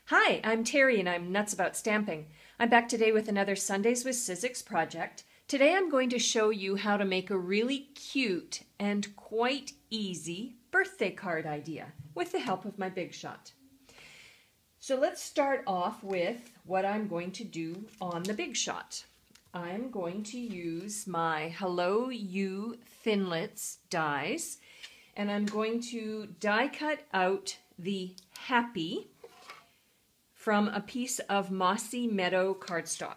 Hi, I'm Terry and I'm nuts about stamping. I'm back today with another Sundays with Sizzix project. Today I'm going to show you how to make a really cute and quite easy birthday card idea with the help of my Big Shot. So let's start off with what I'm going to do on the Big Shot. I'm going to use my Hello You Thinlits dies, and I'm going to die cut out the happy from a piece of Mossy Meadow cardstock.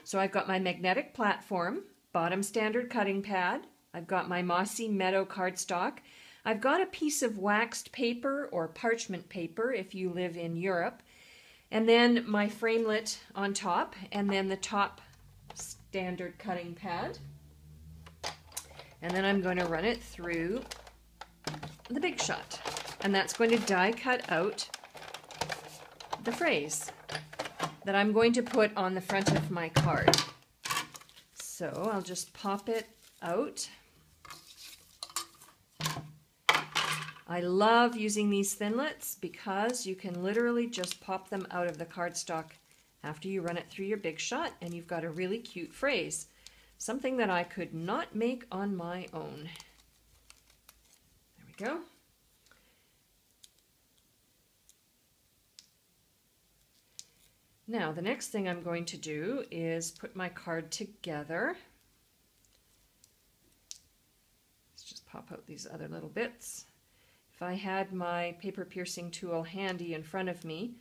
So I've got my magnetic platform, bottom standard cutting pad, I've got my Mossy Meadow cardstock, I've got a piece of waxed paper or parchment paper if you live in Europe, and then my framelit on top, and then the top standard cutting pad. And then I'm going to run it through the Big Shot, and that's going to die cut out the phrase that I'm going to put on the front of my card. So I'll just pop it out. I love using these Thinlits because you can literally just pop them out of the cardstock after you run it through your Big Shot, and you've got a really cute phrase. Something that I could not make on my own. There we go. Now, the next thing I'm going to do is put my card together. Let's just pop out these other little bits. If I had my paper piercing tool handy in front of me,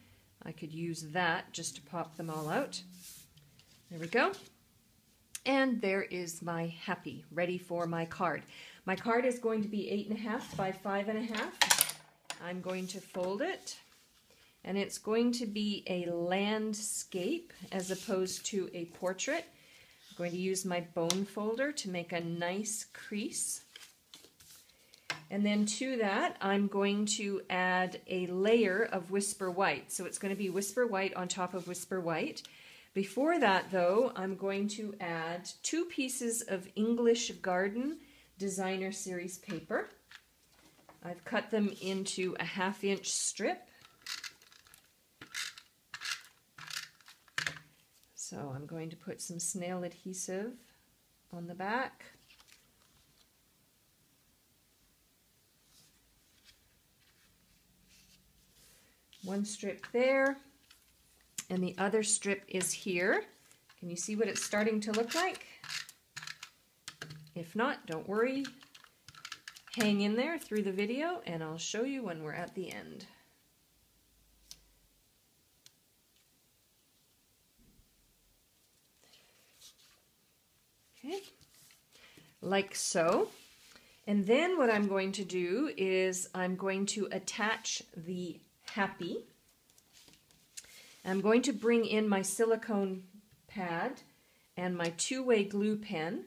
I could use that just to pop them all out. There we go. And there is my happy, ready for my card. My card is going to be 8.5 by 5.5. I'm going to fold it, and it's going to be a landscape as opposed to a portrait. I'm going to use my bone folder to make a nice crease. And then to that, I'm going to add a layer of Whisper White. So it's going to be Whisper White on top of Whisper White. Before that, though, I'm going to add 2 pieces of English Garden Designer Series paper. I've cut them into a 1/2 inch strip. So I'm going to put some snail adhesive on the back. One strip there, and the other strip is here. Can you see what it's starting to look like? If not, don't worry. Hang in there through the video, and I'll show you when we're at the end. Okay, like so. And then what I'm going to do is I'm going to attach the happy. I'm going to bring in my silicone pad and my 2-way glue pen.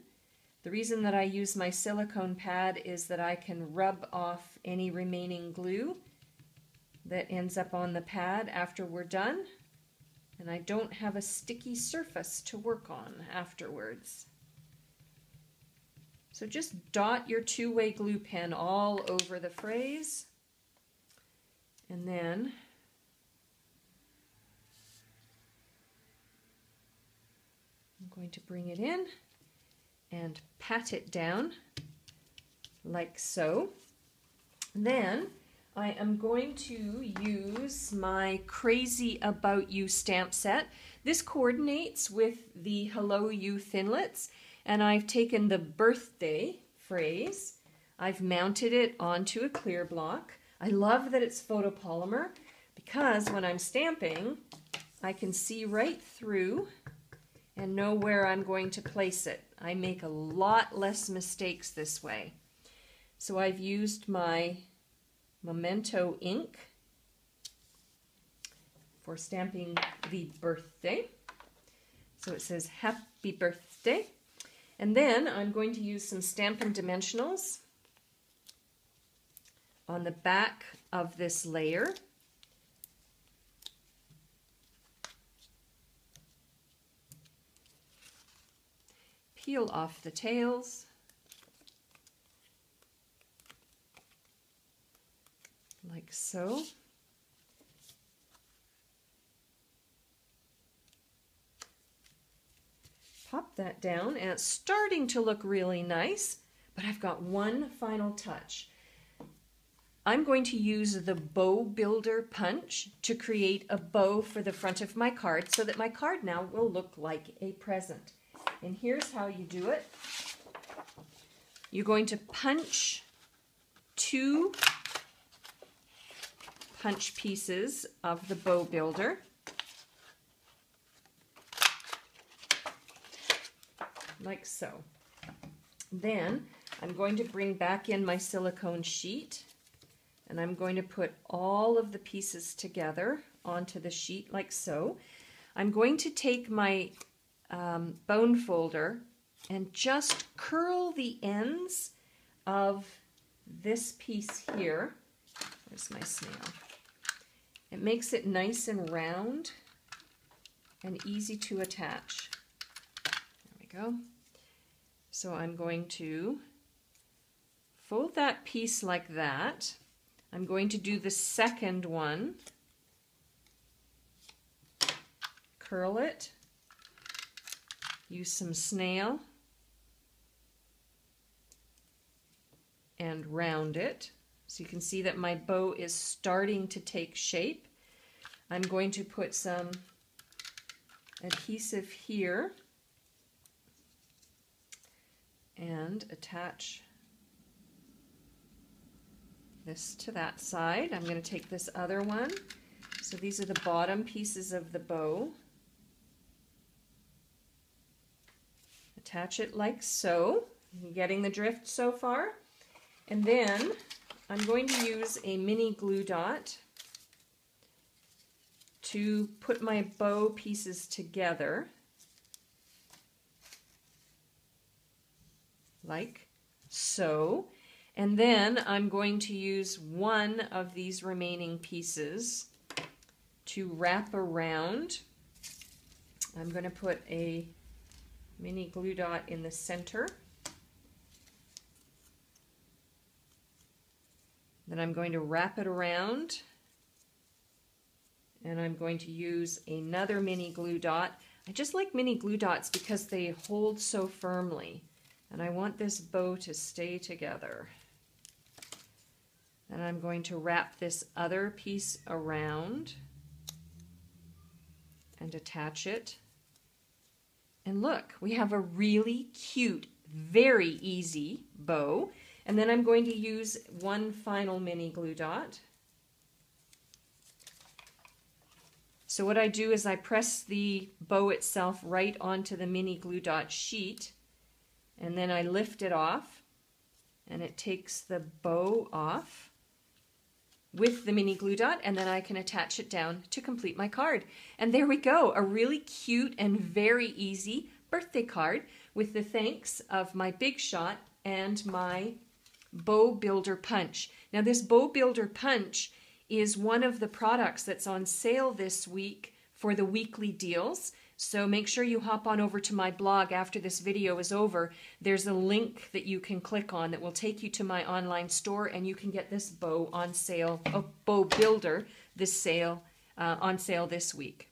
The reason that I use my silicone pad is that I can rub off any remaining glue that ends up on the pad after we're done, and I don't have a sticky surface to work on afterwards. So just dot your 2-way glue pen all over the phrase, and then I'm going to bring it in and pat it down like so. Then I am going to use my Crazy About You stamp set. This coordinates with the Hello You Thinlits, and I've taken the birthday phrase, I've mounted it onto a clear block. I love that it's photopolymer because when I'm stamping, I can see right through and know where I'm going to place it. I make a lot less mistakes this way. So I've used my Memento ink for stamping the birthday. So it says Happy Birthday. And then I'm going to use some Stampin' Dimensionals on the back of this layer. Peel off the tails. Like so. pop that down, and it's starting to look really nice, but I've got one final touch. I'm going to use the bow builder punch to create a bow for the front of my card so that my card now will look like a present. And here's how you do it. You're going to punch 2 punch pieces of the bow builder. Like so. Then I'm going to bring back in my silicone sheet, and I'm going to put all of the pieces together onto the sheet like so. I'm going to take my bone folder and just curl the ends of this piece here. There's my snail. It makes it nice and round and easy to attach. There we go. So I'm going to fold that piece like that. I'm going to do the second one, curl it, use some snail, and round it. So you can see that my bow is starting to take shape. I'm going to put some adhesive here and attach this to that side. I'm going to take this other one. So these are the bottom pieces of the bow. Attach it like so. You getting the drift so far? And then I'm going to use a mini glue dot to put my bow pieces together. Like so. And then I'm going to use one of these remaining pieces to wrap around. I'm going to put a mini glue dot in the center. Then I'm going to wrap it around, and I'm going to use another mini glue dot. I just like mini glue dots because they hold so firmly. And I want this bow to stay together. And I'm going to wrap this other piece around and attach it. And look, we have a really cute, very easy bow. And then I'm going to use one final mini glue dot. So what I do is I press the bow itself right onto the mini glue dot sheet, and then I lift it off, and it takes the bow off with the mini glue dot, and then I can attach it down to complete my card. And there we go, a really cute and very easy birthday card with the thanks of my Big Shot and my Bow Builder Punch. Now this Bow Builder Punch is one of the products that's on sale this week for the weekly deals. So make sure you hop on over to my blog after this video is over. There's a link that you can click on that will take you to my online store, and you can get this bow on sale, Bow Builder, on sale this week.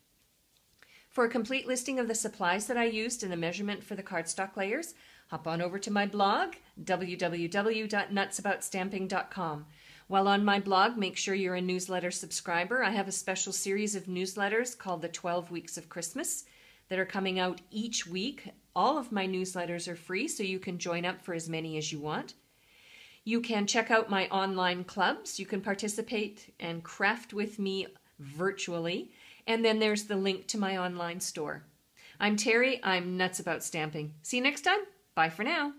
For a complete listing of the supplies that I used and the measurement for the cardstock layers, hop on over to my blog, www.nutsaboutstamping.com. While on my blog, make sure you're a newsletter subscriber. I have a special series of newsletters called the 12 Weeks of Christmas that are coming out each week. All of my newsletters are free, so you can join up for as many as you want. You can check out my online clubs. You can participate and craft with me virtually. And then there's the link to my online store. I'm Terry. I'm nuts about stamping. See you next time. Bye for now.